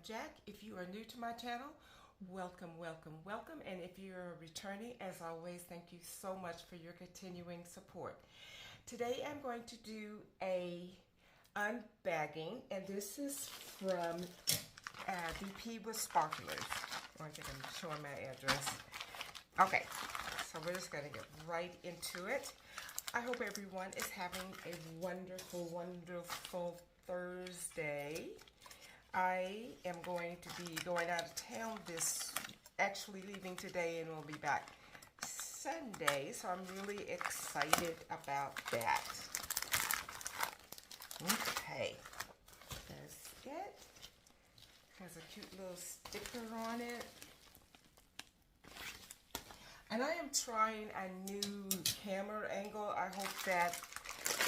Jack. If you are new to my channel, welcome, welcome, welcome. And if you're returning, as always, thank you so much for your continuing support. Today I'm going to do a unbagging, and this is from VP with Sparklers. I think I'm showing my address. Okay, so we're just going to get right into it. I hope everyone is having a wonderful, wonderful Thursday. I am going to be going out of town actually leaving today, and we'll be back Sunday, so I'm really excited about that. Okay, that's it. Has a cute little sticker on it. And I am trying a new camera angle. I hope that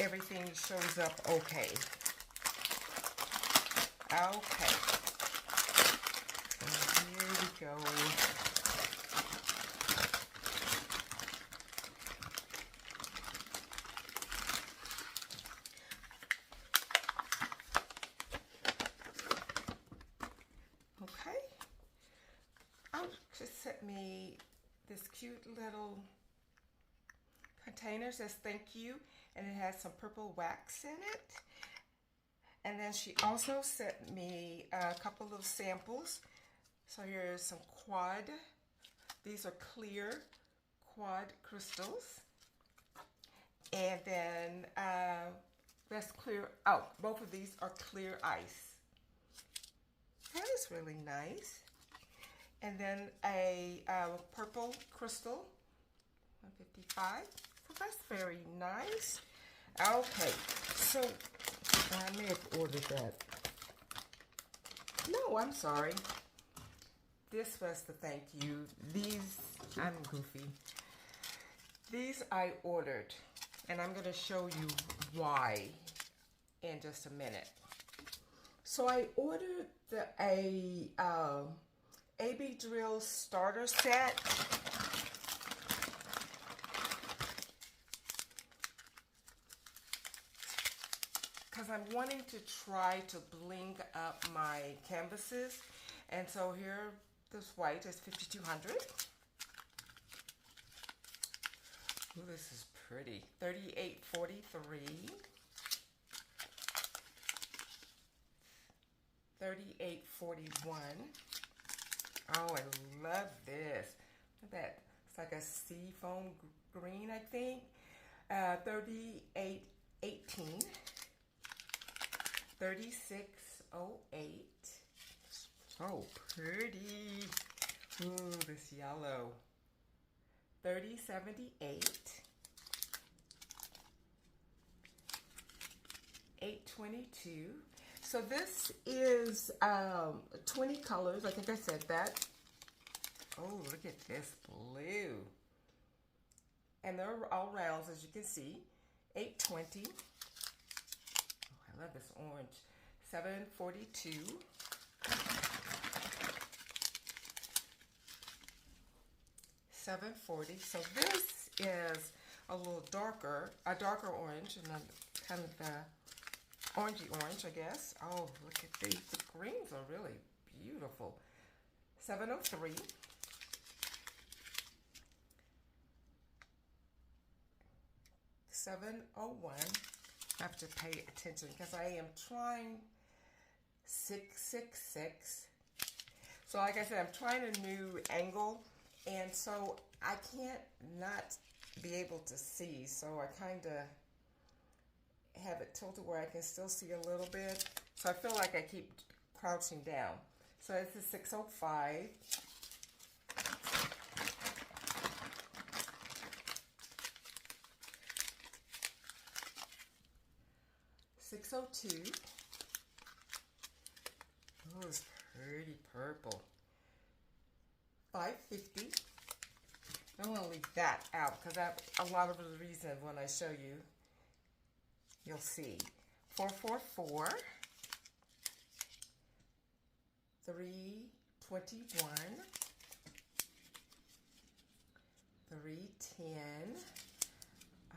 everything shows up okay. Okay. So here we go. Okay. Just sent me this cute little container. Says thank you, and it has some purple wax in it. And then she also sent me a couple of samples. So here's some quad. These are clear quad crystals. And then that's clear. Oh, both of these are clear ice. That is really nice. And then a purple crystal, 155. So that's very nice. Okay, so I may have ordered that. No, I'm sorry. This was the thank you. These, I'm goofy. These I ordered, and I'm going to show you why in just a minute. So I ordered a AB drill starter set. Because I'm wanting to try to bling up my canvases. And so here, this white is 5,200. Ooh, this is pretty. 3843. 3841. Oh, I love this. Look at that. It's like a seafoam green, I think. 3818. 3608. So pretty. Ooh, this yellow. 3078. 822. So this is 20 colors. I think I said that. Oh, look at this blue. And they're all rounds, as you can see. 820. Oh, I love this orange. 742. 740. So this is a little darker, a darker orange, and a kind of orangey orange, I guess. Oh, look at these. The greens are really beautiful. 703. 701. I have to pay attention because I am trying 666. So like I said, I'm trying a new angle, and so I can't not be able to see. So I kind of have it tilted where I can still see a little bit. So I feel like I keep crouching down. So this is 605. 602. Oh, it's pretty purple. 550. I want to leave that out because that's a lot of the reason when I show you, you'll see. 444. 321. 310.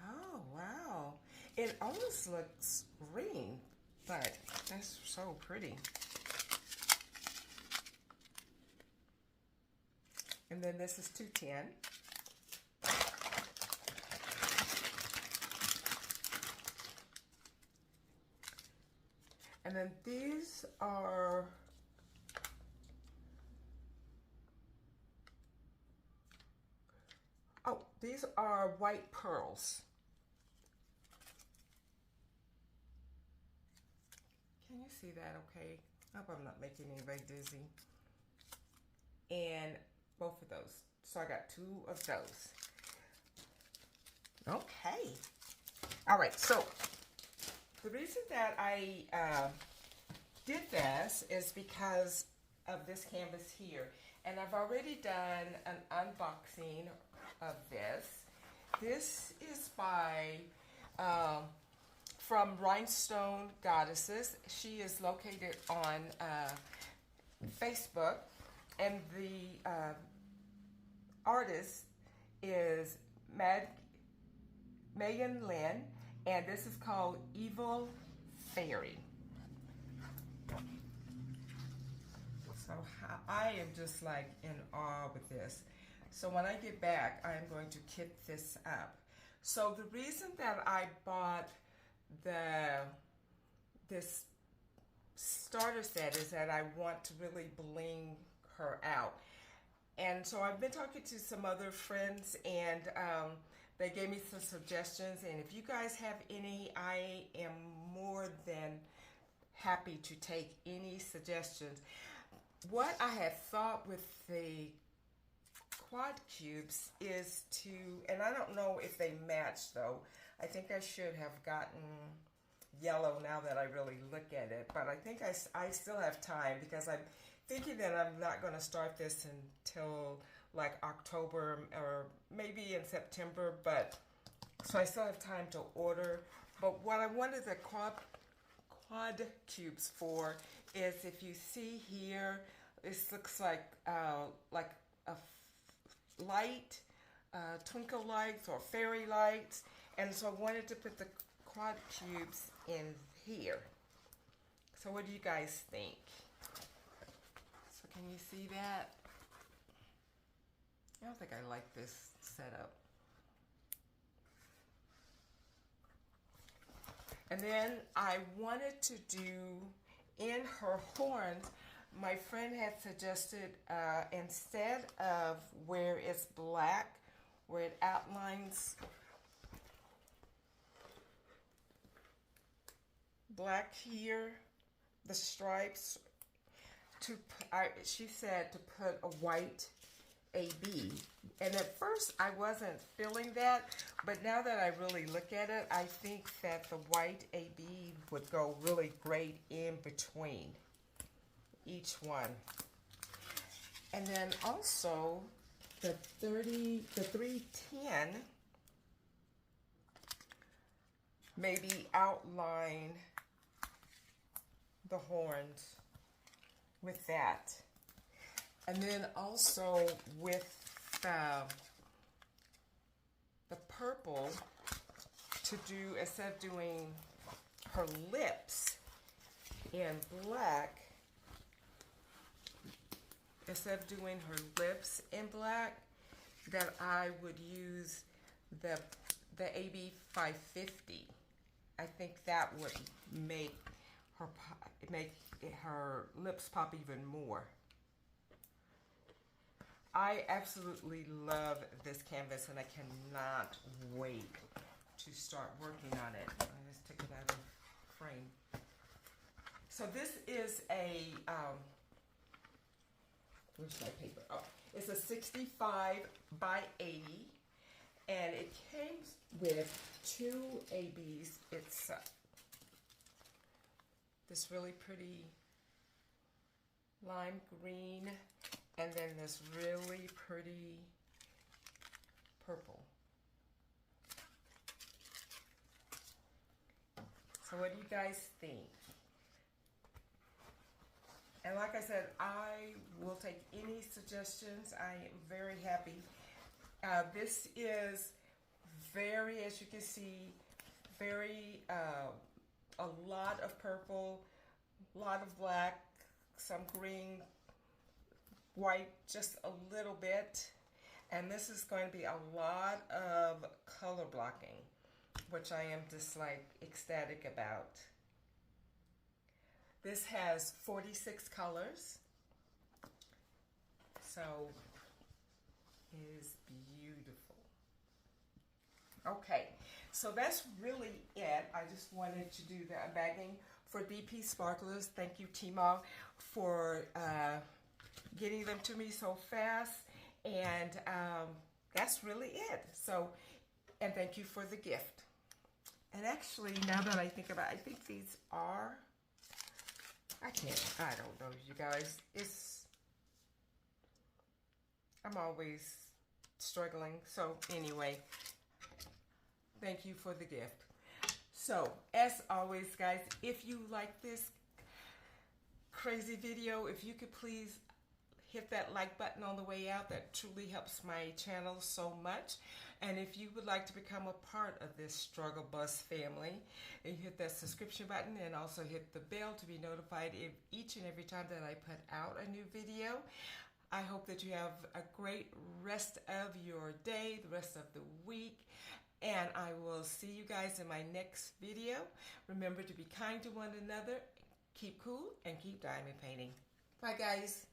Oh, wow. It almost looks green, but that's so pretty. And then this is 210. And then these are these are white pearls. Can you see that okay? I hope I'm not making anybody dizzy. And both of those. So I got 2 of those. Okay. All right, so the reason that I did this is because of this canvas here. And I've already done an unboxing of this. This is by, from Rhinestone Goddesses. She is located on Facebook. And the artist is Megan Lynn, and this is called Evil Fairy. So I am just like in awe with this. So when I get back, I'm going to kit this up. So the reason that I bought this starter set is that I want to really bling her out. And so I've been talking to some other friends, and they gave me some suggestions. And if you guys have any, I am more than happy to take any suggestions. What I had thought with the quad cubes is to, and I don't know if they match though. I think I should have gotten yellow now that I really look at it, but I think I still have time, because I'm thinking that I'm not going to start this until like October or maybe in September, but so I still have time to order. But what I wanted the quad cubes for is, if you see here, this looks like a light, twinkle lights or fairy lights, and so I wanted to put the quad cubes in here. So what do you guys think? So can you see that? I don't think I like this setup. And then I wanted to do in her horns, my friend had suggested instead of where it's black, where it outlines black here, the stripes, she said to put a white AB. And at first I wasn't feeling that, but now that I really look at it, I think that the white AB would go really great in between each one. And then also the 310 maybe outline the horns with that. And then also with the purple, to do, instead of doing her lips in black, instead of doing her lips in black, that I would use the AB 550. I think that would make her lips pop even more. I absolutely love this canvas, and I cannot wait to start working on it. I just took it out of frame. So this is a where's my paper? Oh, it's a 65 by 80, and it came with 2 ABs. It's this really pretty lime green, and then this really pretty purple. So what do you guys think? And like I said, I will take any suggestions. I am very happy. This is very, as you can see, very, a lot of purple, a lot of black, some green, white just a little bit. And this is going to be a lot of color blocking, which I am just like ecstatic about. This has 46 colors. So it is beautiful. Okay, so that's really it. I just wanted to do the unbagging for BP Sparklers. Thank you, Timo, for getting them to me so fast. And that's really it. So, and thank you for the gift. And actually, now that I think about it, I think these are, I don't know, you guys. I'm always struggling. So anyway, thank you for the gift. So as always, guys, if you like this crazy video, if you could please hit that like button on the way out. That truly helps my channel so much. And if you would like to become a part of this Struggle Bus family, you hit that subscription button and also hit the bell to be notified each and every time that I put out a new video. I hope that you have a great rest of your day, the rest of the week, and I will see you guys in my next video. Remember to be kind to one another, keep cool, and keep diamond painting. Bye, guys.